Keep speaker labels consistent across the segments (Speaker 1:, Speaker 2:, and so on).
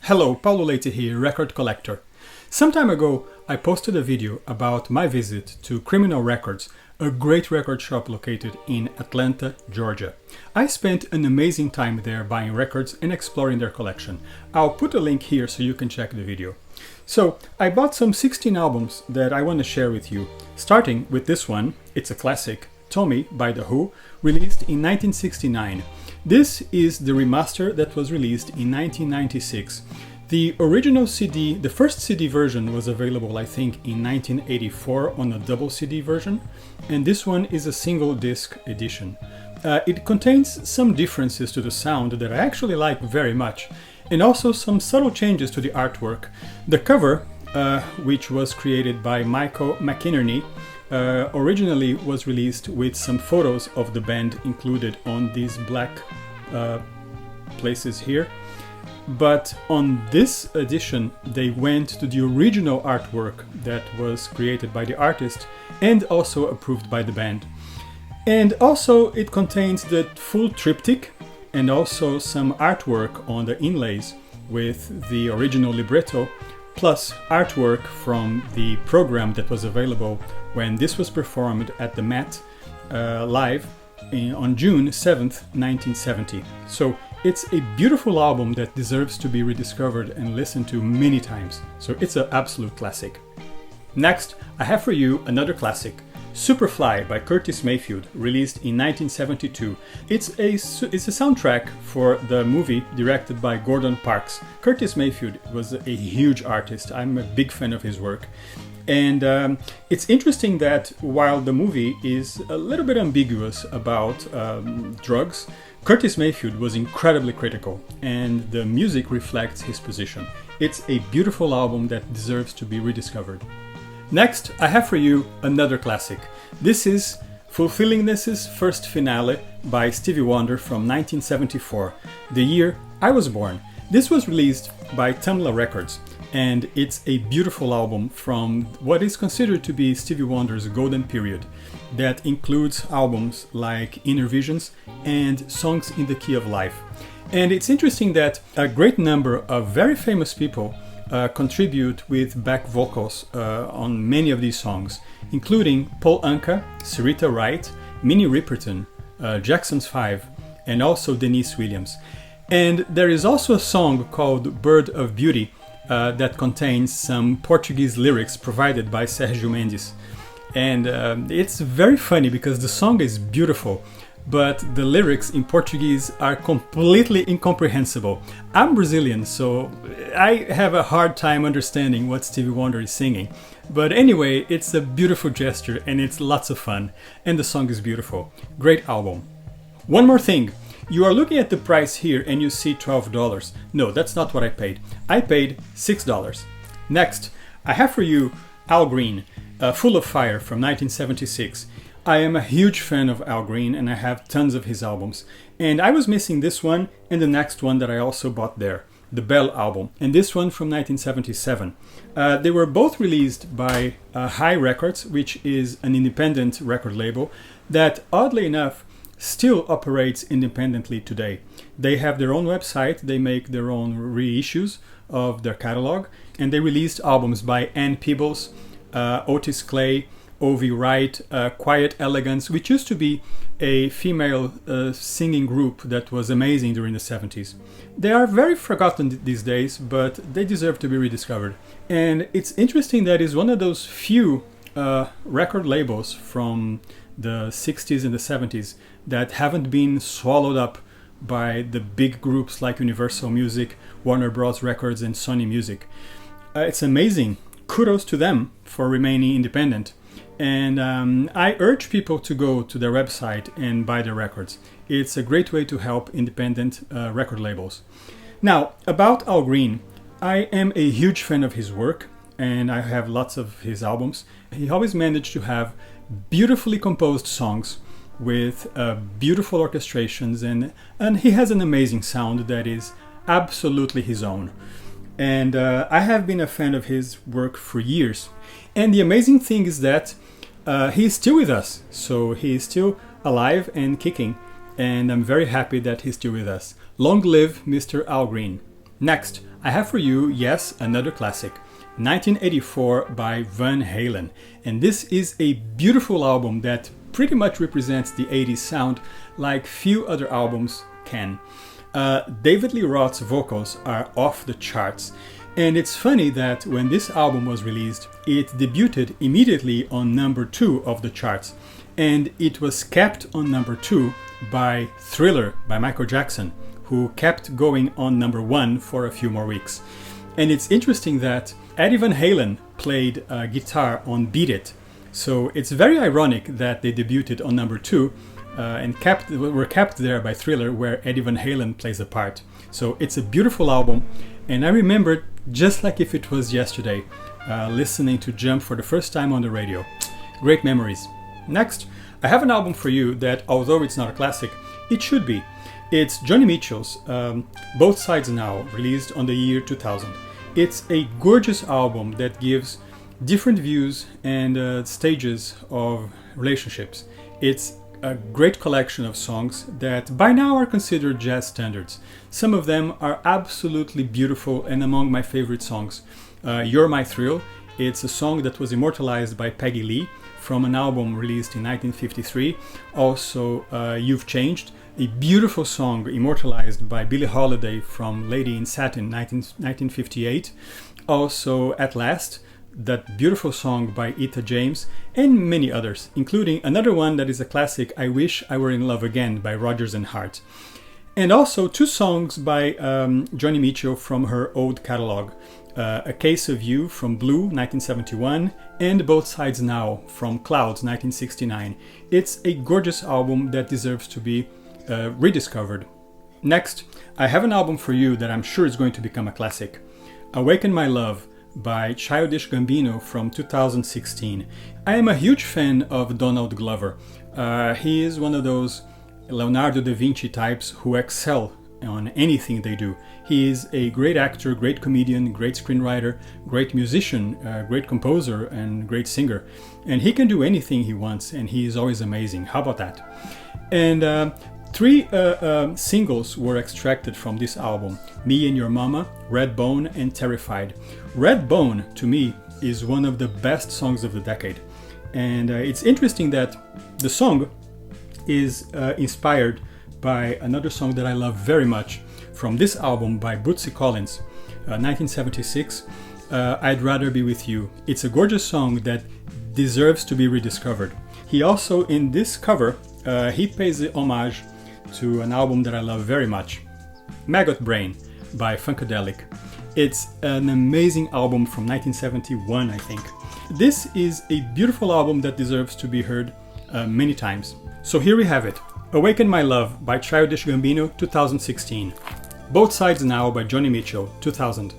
Speaker 1: Hello, Paulo Leite here, record collector. Some time ago, I posted a video about my visit to Criminal Records, a great record shop located in Atlanta, Georgia. I spent an amazing time there buying records and exploring their collection. I'll put a link here so you can check the video. So, I bought some 16 albums that I want to share with you, starting with this one. It's a classic, Tommy by The Who, released in 1969. This is the remaster that was released in 1996. The original CD, the first CD version was available I think in 1984 on a double CD version, and this one is a single disc edition. It contains some differences to the sound that I actually like very much, and also some subtle changes to the artwork. The cover, which was created by Michael McInerney, originally was released with some photos of the band included on these black places here. But on this edition, they went to the original artwork that was created by the artist and also approved by the band. And also it contains the full triptych and also some artwork on the inlays with the original libretto, plus artwork from the program that was available when this was performed at the Met live on June 7th, 1970. So it's a beautiful album that deserves to be rediscovered and listened to many times. So it's an absolute classic. Next, I have for you another classic, Superfly by Curtis Mayfield, released in 1972. It's a soundtrack for the movie directed by Gordon Parks. Curtis Mayfield was a huge artist. I'm a big fan of his work. And it's interesting that while the movie is a little bit ambiguous about drugs, Curtis Mayfield was incredibly critical, and the music reflects his position. It's a beautiful album that deserves to be rediscovered. Next, I have for you another classic. This is Fulfillingness' first finale by Stevie Wonder from 1974, the year I was born. This was released by Tamla Records, and it's a beautiful album from what is considered to be Stevie Wonder's golden period that includes albums like Inner Visions and Songs in the Key of Life. And it's interesting that a great number of very famous people contribute with back vocals on many of these songs, including Paul Anka, Syreeta Wright, Minnie Riperton, Jackson's Five, and also Denise Williams. And there is also a song called Bird of Beauty that contains some Portuguese lyrics provided by Sergio Mendes. And it's very funny because the song is beautiful, but the lyrics in Portuguese are completely incomprehensible. I'm Brazilian, so I have a hard time understanding what Stevie Wonder is singing. But anyway, it's a beautiful gesture and it's lots of fun. And the song is beautiful. Great album. One more thing. You are looking at the price here and you see $12. No, that's not what I paid. I paid $6. Next, I have for you Al Green, Full of Fire from 1976. I am a huge fan of Al Green and I have tons of his albums. And I was missing this one and the next one that I also bought there, the Belle album, and this one from 1977. They were both released by High Records, which is an independent record label that, oddly enough, still operates independently today. They have their own website, they make their own reissues of their catalog, and they released albums by Ann Peebles, Otis Clay, Ovi Wright, Quiet Elegance, which used to be a female singing group that was amazing during the 70s. They are very forgotten these days, but they deserve to be rediscovered. And it's interesting that it's one of those few record labels from the 60s and the 70s that haven't been swallowed up by the big groups like Universal Music, Warner Bros. Records, and Sony Music. It's amazing. Kudos to them for remaining independent. And I urge people to go to their website and buy their records. It's a great way to help independent record labels. Now, about Al Green, I am a huge fan of his work and I have lots of his albums. He always managed to have beautifully composed songs with beautiful orchestrations, and he has an amazing sound that is absolutely his own. And I have been a fan of his work for years. And the amazing thing is that he's still with us. So he's still alive and kicking. And I'm very happy that he's still with us. Long live Mr. Al Green. Next, I have for you, yes, another classic, 1984 by Van Halen. And this is a beautiful album that pretty much represents the 80s sound like few other albums can. David Lee Roth's vocals are off the charts. And it's funny that when this album was released, it debuted immediately on number 2 of the charts. And it was kept on number 2 by Thriller by Michael Jackson, who kept going on number 1 for a few more weeks. And it's interesting that Eddie Van Halen played guitar on Beat It. So it's very ironic that they debuted on number 2 and were kept there by Thriller, where Eddie Van Halen plays a part. So it's a beautiful album, and I remember it just like if it was yesterday, listening to Jump for the first time on the radio. Great memories. Next, I have an album for you that, although it's not a classic, it should be. It's Joni Mitchell's Both Sides Now, released on the year 2000. It's a gorgeous album that gives different views and stages of relationships. It's a great collection of songs that by now are considered jazz standards. Some of them are absolutely beautiful and among my favorite songs. You're My Thrill, it's a song that was immortalized by Peggy Lee from an album released in 1953. Also, You've Changed, a beautiful song immortalized by Billie Holiday from Lady in Satin 1958. Also, At Last, that beautiful song by Etta James, and many others, including another one that is a classic, I Wish I Were in Love Again by Rodgers and Hart. And also 2 songs by Joni Mitchell from her old catalog. A Case of You from Blue, 1971, and Both Sides Now from Clouds, 1969. It's a gorgeous album that deserves to be rediscovered. Next, I have an album for you that I'm sure is going to become a classic. Awaken My Love by Childish Gambino from 2016. I am a huge fan of Donald Glover. He is one of those Leonardo da Vinci types who excel on anything they do. He is a great actor, great comedian, great screenwriter, great musician, great composer, and great singer. And he can do anything he wants, and he is always amazing. How about that? And 3 singles were extracted from this album: Me and Your Mama, Red Bone, and Terrified. Red Bone, to me, is one of the best songs of the decade. And it's interesting that the song is inspired by another song that I love very much from this album by Bootsy Collins, 1976, I'd Rather Be With You. It's a gorgeous song that deserves to be rediscovered. He also, in this cover, he pays the homage to an album that I love very much, Maggot Brain by Funkadelic. It's an amazing album from 1971, I think. This is a beautiful album that deserves to be heard many times. So here we have it. Awaken My Love by Childish Gambino, 2016. Both Sides Now by Joni Mitchell, 2000.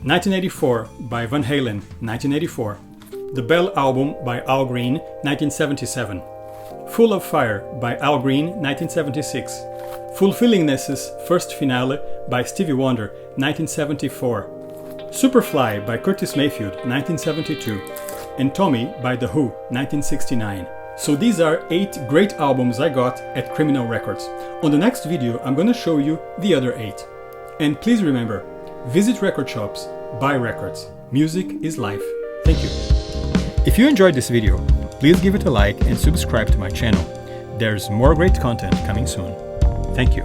Speaker 1: 1984 by Van Halen, 1984. The Belle album by Al Green, 1977. Full of Fire by Al Green, 1976. Fulfillingness's first finale by Stevie Wonder, 1974. Superfly by Curtis Mayfield, 1972. And Tommy by The Who, 1969. So these are 8 great albums I got at Criminal Records. On the next video, I'm going to show you the other 8. And please remember, visit record shops, buy records. Music is life. Thank you. If you enjoyed this video, please give it a like and subscribe to my channel. There's more great content coming soon. Thank you.